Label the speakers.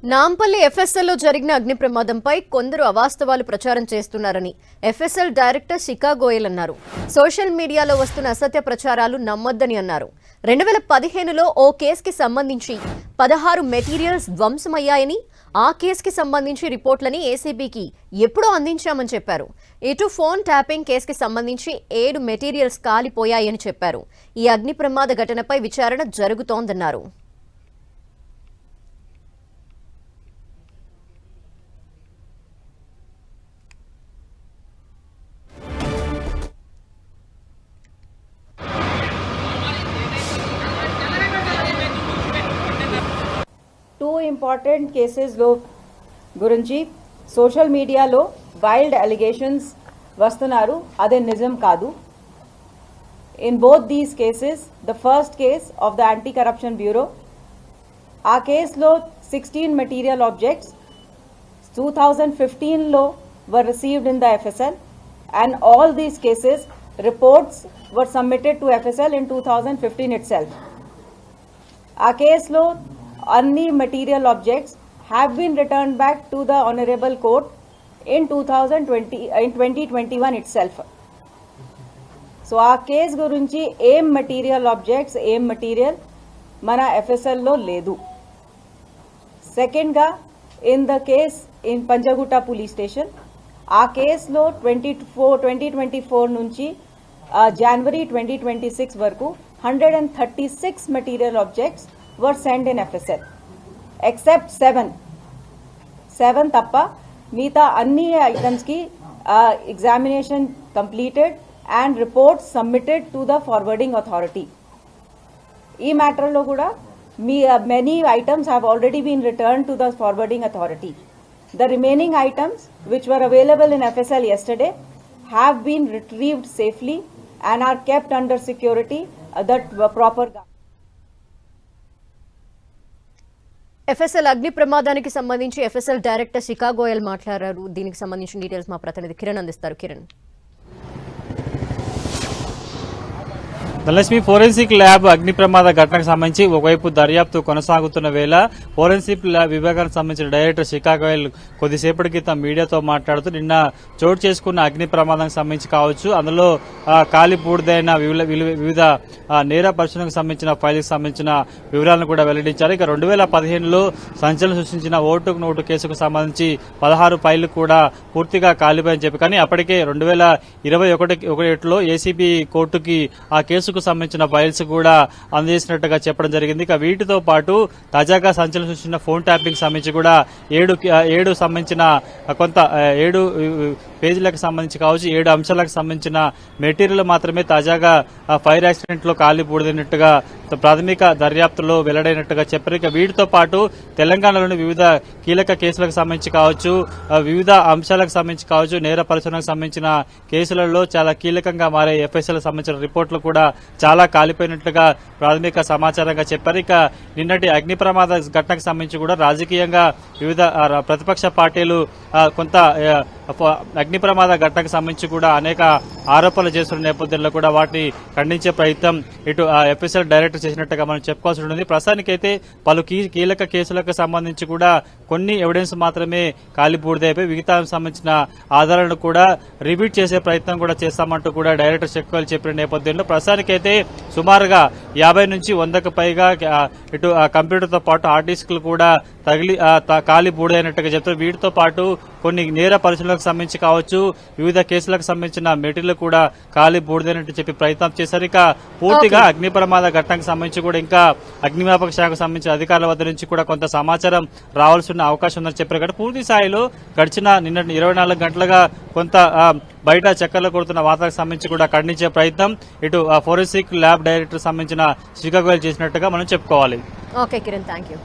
Speaker 1: నాంపల్లి ఎఫ్ఎస్ఎల్లో జరిగిన అగ్ని ప్రమాదంపై కొందరు అవాస్తవాలు ప్రచారం చేస్తున్నారని ఎఫ్ఎస్ఎల్ డైరెక్టర్ శిఖా గోయల్ అన్నారు. సోషల్ మీడియాలో వస్తున్న అసత్య ప్రచారాలు నమ్మొద్దని అన్నారు. 2015లో ఓ కేసుకి సంబంధించి 16 మెటీరియల్స్ ధ్వంసమయ్యాయని, ఆ కేసుకి సంబంధించి రిపోర్ట్లని ఏసీబీకి ఎప్పుడో అందించామని చెప్పారు. ఇటు ఫోన్ ట్యాపింగ్ కేసుకి సంబంధించి 7 మెటీరియల్స్ కాలిపోయాయని చెప్పారు. ఈ అగ్ని ప్రమాద ఘటనపై విచారణ జరుగుతోందన్నారు.
Speaker 2: Two important cases lo gurinchi social media lo wild allegations vastunaru ade nijam kaadu. In both these cases, the first case of the Anti-Corruption Bureau, our case lo 16 material objects 2015 lo were received in the FSL, and all these cases reports were submitted to FSL in 2015 itself. Our case lo any material objects have been returned back to the Honorable Court in 2021 itself. So our case gurinchi aim material objects, aim material mana FSL lo ledu. Second ga, in the case in Panjagutta police station, our case lo 2024 nunchi January 2026 varaku 136 material objects were sent in FSL, except 7 tappa meeta anni items ki examination completed and reports submitted to the forwarding authority. Ee matter lo kuda many items have already been returned to the forwarding authority. The remaining items which were available in FSL yesterday have been retrieved safely and are kept under security that proper.
Speaker 1: FSL అగ్ని ప్రమాదానికి సంబంధించి FSL director శిఖా గోయల్ మాట్లాడారు. దీనికి సంబంధించిన details మా ప్రతినిధి కిరణ్ అందిస్తారు. Kiran,
Speaker 3: Dhanalakshmi, forensic lab అగ్ని ప్రమాద ఘటనకు సంబంధించి ఒకవైపు దర్యాప్తు కొనసాగుతున్న వేళ ఫోరెన్సిక్ ల్యాబ్ విభాగానికి సంబంధించిన డైరెక్టర్ శిఖా గోయల్ కొద్దిసేపటి క్రితం మీడియాతో మాట్లాడుతూ నిన్న చోటు చేసుకున్న అగ్ని ప్రమాదానికి సంబంధించి కావచ్చు, అందులో కాలిపూడిదైన వివిధ నేర పరిశోధనకు సంబంధించిన ఫైల్కి సంబంధించిన వివరాలను కూడా వెల్లడించారు. ఇక 2015లో సంచలనం సృష్టించిన ఓటుకు నోటు కేసుకు సంబంధించి 16 ఫైళ్లు కూడా పూర్తిగా కాలిపోయని చెప్పి, కానీ అప్పటికే 2021లో ఏసీబీ కోర్టుకి ఆ కేసుకు సంబంధించిన ఫైల్స్ కూడా అందజేసినట్టుగా చెప్పడం జరిగింది. ఇక వీటితో పాటు తాజాగా సంచలనం సృష్టించిన ఫోన్ ట్యాపింగ్ సంబంధించి కూడా 7 సంబంధించిన కొంత 7 పేజీలకు సంబంధించి కావచ్చు, 7 అంశాలకు సంబంధించిన మెటీరియల్ మాత్రమే తాజాగా ఫైర్ యాక్సిడెంట్ లో కాలిపూడినట్టుగా ప్రాథమిక దర్యాప్తులో వెల్లడైనట్టుగా చెప్పారు. ఇక వీటితో పాటు తెలంగాణలోని వివిధ కీలక కేసులకు సంబంధించి కావచ్చు, వివిధ అంశాలకు సంబంధించి కావచ్చు, నేర పరిశోధనకు సంబంధించిన కేసులలో చాలా కీలకంగా మారే ఎఫ్ఎస్ఎల్ సంబంధించిన రిపోర్టులు కూడా చాలా కాలిపోయినట్లుగా ప్రాథమిక సమాచారంగా చెప్పారు. ఇక నిన్నటి అగ్ని ప్రమాద ఘటనకు సంబంధించి కూడా రాజకీయంగా వివిధ ప్రతిపక్ష పార్టీలు కొంత అగ్ని ప్రమాద ఘటనకు సంబంధించి కూడా అనేక ఆరోపణలు చేస్తున్న నేపథ్యంలో కూడా వాటిని ఖండించే ప్రయత్నం ఇటు ఎఫ్ఎస్ఎల్ డైరెక్టర్ చేసినట్టుగా మనం చెప్పుకోవాల్సి ఉంటుంది. ప్రస్తుతానికైతే పలు కీలక కేసులకు సంబంధించి కూడా కొన్ని ఎవిడెన్స్ మాత్రమే కాలిబూడిదైపోయి మిగతా సంబంధించిన ఆధారాలను కూడా రిపీట్ చేసే ప్రయత్నం కూడా చేస్తామంటూ కూడా డైరెక్టర్ శెక్వాల్ చెప్పిన నేపథ్యంలో ప్రస్తుతానికైతే సుమారుగా 50 నుంచి 100కు పైగా ఇటు కంప్యూటర్తో పాటు హార్డ్ డిస్క్లు కూడా తగిలి కాలిబూడిదైనట్టుగా చెప్తారు. వీటితో పాటు కొన్ని నేర పరిశీలనకు సంబంధించి కావచ్చు, వివిధ కేసులకు సంబంధించిన మెటీరియల్ కూడా కాలిబూడిదైనట్టు చెప్పి ప్రయత్నం చేశారు. ఇక పూర్తిగా అగ్ని ప్రమాద ఘటనకు సంబంధించి కూడా ఇంకా అగ్నిమాపక శాఖకు సంబంధించిన అధికారుల వద్ద నుంచి కూడా కొంత సమాచారం రావాల్సిన అవకాశం ఉందని చెప్పారు. కానీ పూర్తి స్థాయిలో గడిచిన నిన్న 24 గంటలుగా కొంత బయట చక్కర్లు కొడుతున్న వార్తలకు సంబంధించి కూడా ఖండించే ప్రయత్నం ఇటు ఫోరెన్సిక్ ల్యాబ్ డైరెక్టర్ సంబంధించిన శిఖా గోయల్ చేసినట్టుగా మనం చెప్పుకోవాలి.
Speaker 1: Okay Kiran, thank you.